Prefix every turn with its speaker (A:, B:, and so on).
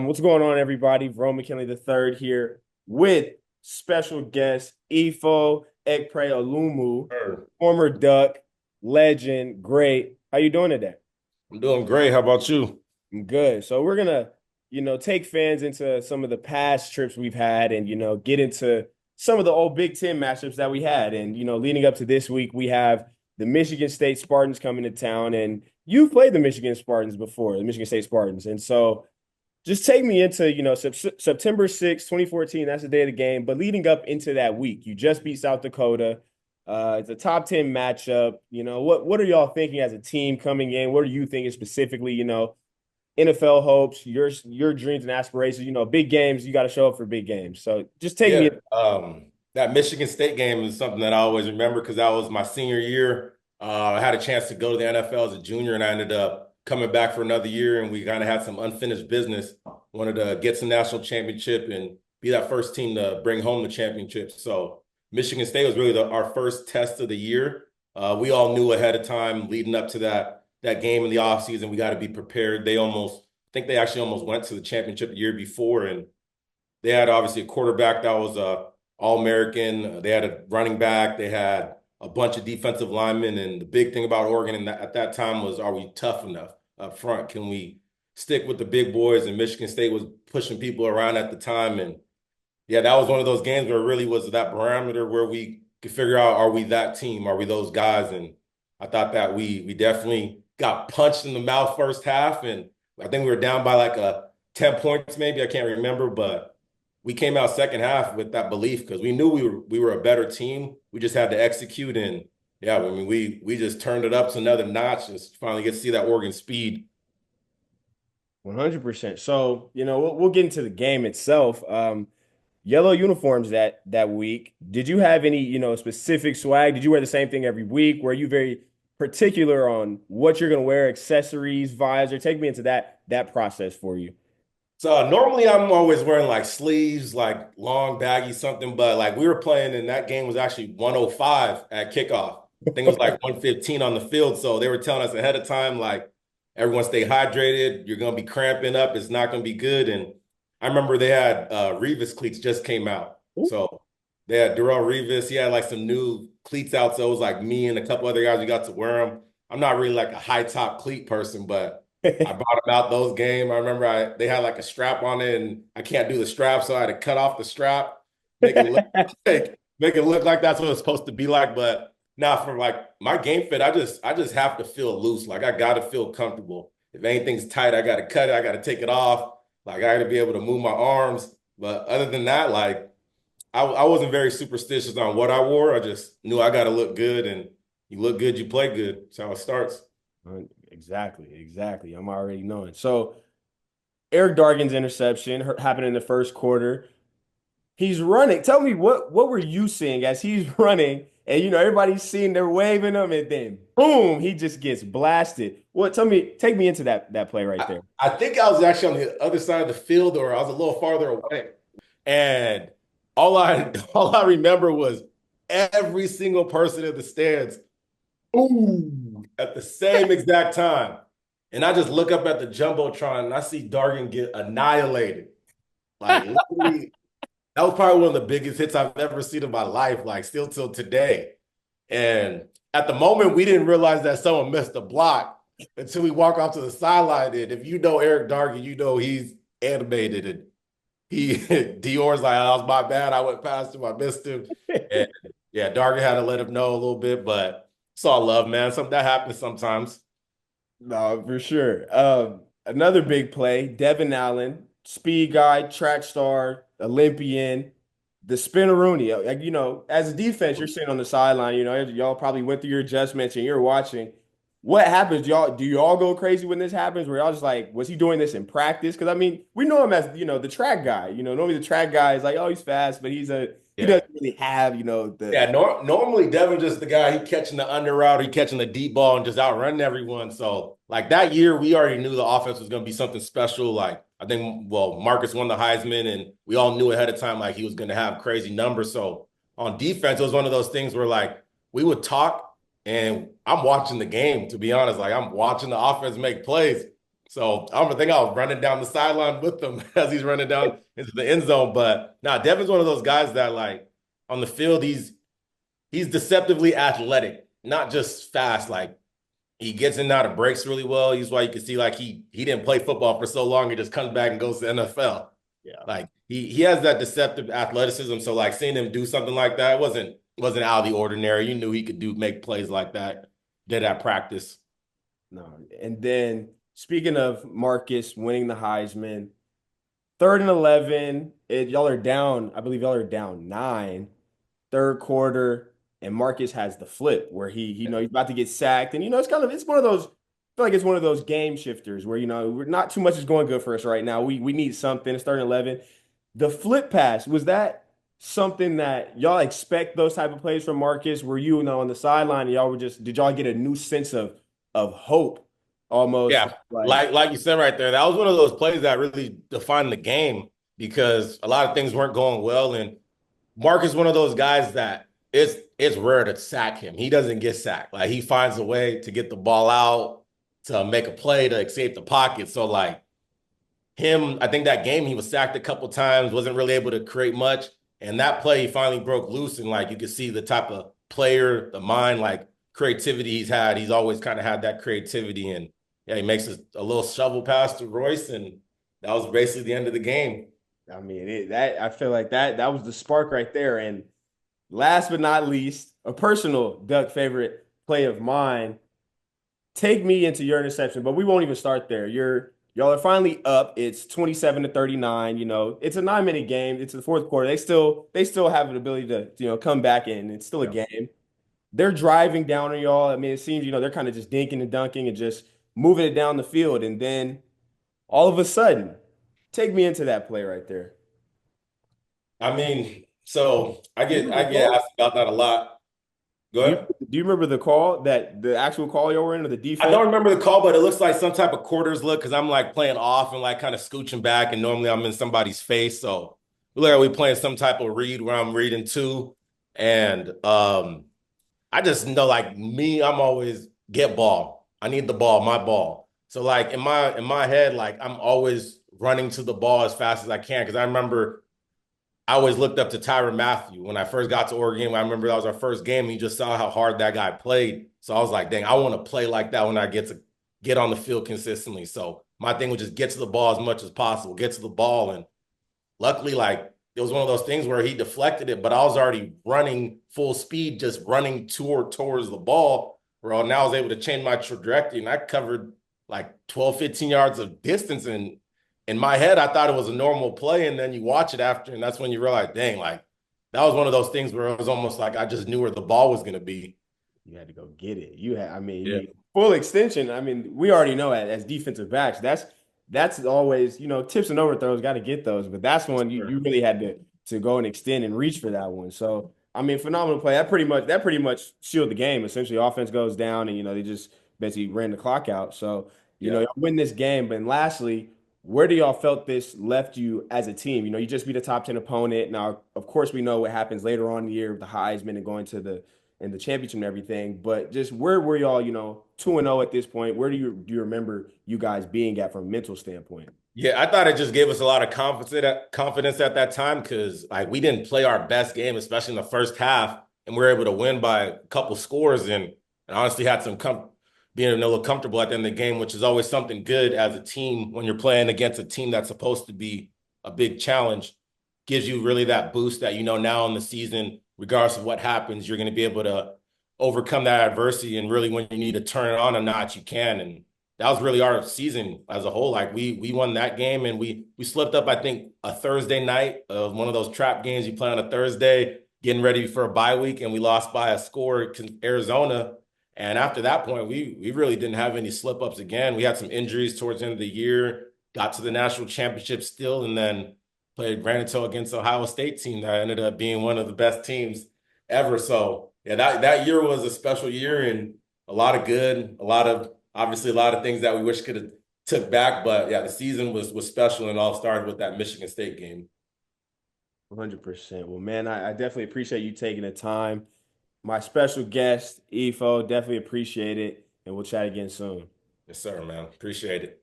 A: What's going on, everybody? Verone McKinley the third here with special guest Ifo Ekpre-Olomu,
B: Sure.
A: former Duck, legend, great. How you doing today?
B: I'm doing great. How about you?
A: I'm good. So we're gonna, take fans into some of the past trips we've had and, get into some of the old Big Ten matchups that we had. And, leading up to this week, we have the Michigan State Spartans coming to town. And you've played the Michigan Spartans before, the Michigan State Spartans. And so just take me into, September 6th, 2014. That's the day of the game. But leading up into that week, you just beat South Dakota. It's a top 10 matchup. What are y'all thinking as a team coming in? What are you thinking specifically, NFL hopes, your dreams and aspirations, big games, you got to show up for big games. So just take me.
B: Yeah, that Michigan State game is something that I always remember because that was my senior year. I had a chance to go to the NFL as a junior, and I ended up coming back for another year, and we kind of had some unfinished business. Wanted to get some national championship and be that first team to bring home the championship. So Michigan State was really our first test of the year. We all knew ahead of time leading up to that game in the offseason, we got to be prepared. I think they actually almost went to the championship the year before, and they had obviously a quarterback that was All-American. They had a running back. They had a bunch of defensive linemen, and the big thing about Oregon at that time was, are we tough enough up front? Can we stick with the big boys? And Michigan State was pushing people around at the time, and yeah, that was one of those games where it really was that barometer where we could figure out, are we that team? Are we those guys? And I thought that we definitely got punched in the mouth first half, and I think we were down by like 10 points, maybe. I can't remember, but we came out second half with that belief because we knew we were a better team. We just had to execute, and yeah, I mean we just turned it up to another notch. Just finally get to see that Oregon speed.
A: 100%. So, we'll get into the game itself. Yellow uniforms that week. Did you have any, specific swag? Did you wear the same thing every week? Were you very particular on what you're going to wear, accessories, visor? Take me into that process for you.
B: So normally I'm always wearing like sleeves, like long baggy something, but like we were playing and that game was actually 105 at kickoff. I think it was like 115 on the field. So they were telling us ahead of time, like everyone stay hydrated. You're gonna be cramping up. It's not gonna be good. And I remember they had Revis cleats just came out. So they had Darrell Revis. He had like some new cleats out. So it was like me and a couple other guys who got to wear them. I'm not really like a high top cleat person, but I brought them out those games. I remember they had like a strap on it, and I can't do the strap, so I had to cut off the strap, make it look make it look like that's what it's supposed to be like. But now for like my game fit, I just have to feel loose. Like I gotta feel comfortable. If anything's tight, I gotta cut it, I gotta take it off. Like I gotta be able to move my arms. But other than that, like I wasn't very superstitious on what I wore. I just knew I gotta look good, and you look good, you play good. That's how it starts.
A: Exactly, exactly. I'm already knowing. So Eric Dargan's interception happened in the first quarter. He's running. Tell me what were you seeing as he's running? And everybody's seeing they're waving him, and then boom, he just gets blasted. What? Tell me, take me into that play right there.
B: I think I was actually on the other side of the field, or I was a little farther away. And all I remember was every single person in the stands, ooh, at the same exact time. And I just look up at the Jumbotron and I see Dargan get annihilated. Like literally, that was probably one of the biggest hits I've ever seen in my life, like still till today. And at the moment, we didn't realize that someone missed a block until we walk off to the sideline. And if you know Eric Dargan, you know he's animated. And Dior's like, that was my bad. I went past him. I missed him. And yeah, Dargan had to let him know a little bit, but it's all love, man. Something that happens sometimes.
A: No, for sure. Another big play, Devon Allen, speed guy, track star, Olympian, the spinneroonie. Like, as a defense, you're sitting on the sideline, y'all probably went through your adjustments and you're watching. What happens? Do y'all go crazy when this happens? Where y'all just like, was he doing this in practice? Because I mean, we know him as, the track guy. Normally the track guy is like, oh, he's fast, but he
B: Yeah.
A: doesn't really have,
B: Yeah, normally Devin just the guy, he catching the under route, he catching the deep ball and just outrunning everyone. So like that year, we already knew the offense was going to be something special. Like I think, well, Marcus won the Heisman and we all knew ahead of time like he was going to have crazy numbers. So on defense, it was one of those things where like we would talk and I'm watching the game, to be honest. Like I'm watching the offense make plays. So I don't think I was running down the sideline with him as he's running down into the end zone. But nah, Devin's one of those guys that like on the field, he's deceptively athletic, not just fast. Like he gets in and out of breaks really well. He's why you can see like he didn't play football for so long. He just comes back and goes to NFL.
A: Yeah.
B: Like he has that deceptive athleticism. So like seeing him do something like that wasn't out of the ordinary. You knew he could make plays like that. Did at practice.
A: No. And then speaking of Marcus winning the Heisman, 3rd and 11, y'all are down. I believe y'all are down 9, third quarter, and Marcus has the flip where he's about to get sacked. And it's one of those, I feel like it's one of those game shifters where, we're not too much is going good for us right now. We need something. It's 3rd and 11. The flip pass, was that something that y'all expect those type of plays from Marcus? Were on the sideline and y'all did y'all get a new sense of hope almost
B: Yeah,
A: like,
B: like you said right there, that was one of those plays that really defined the game because a lot of things weren't going well. And Mark is one of those guys that it's rare to sack him. He doesn't get sacked. Like he finds a way to get the ball out, to make a play, to escape the pocket. So like him, I think that game he was sacked a couple times, wasn't really able to create much. And that play he finally broke loose, and like you could see the type of player, the mind, like creativity he's had. He's always kind of had that creativity, and yeah, he makes a little shovel pass to Royce, and that was basically the end of the game.
A: I mean, that I feel like that was the spark right there. And last but not least, a personal Duck favorite play of mine. Take me into your interception, but we won't even start there. Y'all are finally up. It's 27-39. It's a 9-minute game. It's the fourth quarter. They still have an ability to come back in. It's still a
B: Yeah.
A: game. They're driving down on y'all. I mean, it seems they're kind of just dinking and dunking and just moving it down the field. And then all of a sudden, take me into that play right there.
B: I mean, so I
A: Do you
B: get
A: remember
B: I
A: the
B: get
A: call?
B: asked about that a lot. Go
A: Do you
B: ahead.
A: do you remember the actual call you were in or the
B: I
A: defense?
B: don't remember the call, but it looks like some type of quarters look because I'm like playing off and like kind of scooching back, and normally I'm in somebody's face. So we are playing some type of read where I'm reading too. And I just know like me, I'm always get ball. I need the ball, my ball. So like in my head, like I'm always running to the ball as fast as I can. Cause I remember I always looked up to Tyrann Mathieu when I first got to Oregon. I remember that was our first game. And you just saw how hard that guy played. So I was like, dang, I want to play like that when I get on the field consistently. So my thing was just get to the ball as much as possible, get to the ball. And luckily, like it was one of those things where he deflected it, but I was already running full speed, just running towards the ball. Where now I was able to change my trajectory, and I covered like 12, 15 yards of distance. And in my head, I thought it was a normal play, and then you watch it after, and that's when you realize, dang, like that was one of those things where it was almost like I just knew where the ball was going to be.
A: You had to go get it. I mean,
B: Yeah,
A: full extension. I mean, we already know as defensive backs, that's always, tips and overthrows, got to get those. But that's one you
B: sure.
A: really had to go and extend and reach for that one. So, I mean, phenomenal play. That pretty much sealed the game. Essentially, offense goes down, and they just basically ran the clock out. So,
B: Yeah.
A: y'all win this game. But lastly, where do y'all felt this left you as a team? You just beat a top 10 opponent. Now, of course, we know what happens later on in the year with the Heisman and going to the championship and everything. But just where were y'all, 2-0 at this point? Where do you remember you guys being at from a mental standpoint?
B: Yeah, I thought it just gave us a lot of confidence at that time because like we didn't play our best game, especially in the first half, and we were able to win by a couple scores and honestly had some being a little comfortable at the end of the game, which is always something good as a team when you're playing against a team that's supposed to be a big challenge. Gives you really that boost that now in the season, regardless of what happens, you're going to be able to overcome that adversity, and really when you need to turn it on a notch, you can. And that was really our season as a whole. Like we won that game, and we slipped up, I think, a Thursday night of one of those trap games you play on a Thursday, getting ready for a bye week, and we lost by a score to Arizona. And after that point, we really didn't have any slip ups again. We had some injuries towards the end of the year, got to the national championship still, and then played granted against Ohio State team that ended up being one of the best teams ever. So yeah, that year was a special year, and a lot of good, obviously a lot of things that we wish could have took back. But yeah, the season was special, and all started with that Michigan State game.
A: 100%. Well, man, I definitely appreciate you taking the time. My special guest, Ifo, definitely appreciate it. And we'll chat again soon.
B: Yes, sir, man. Appreciate it.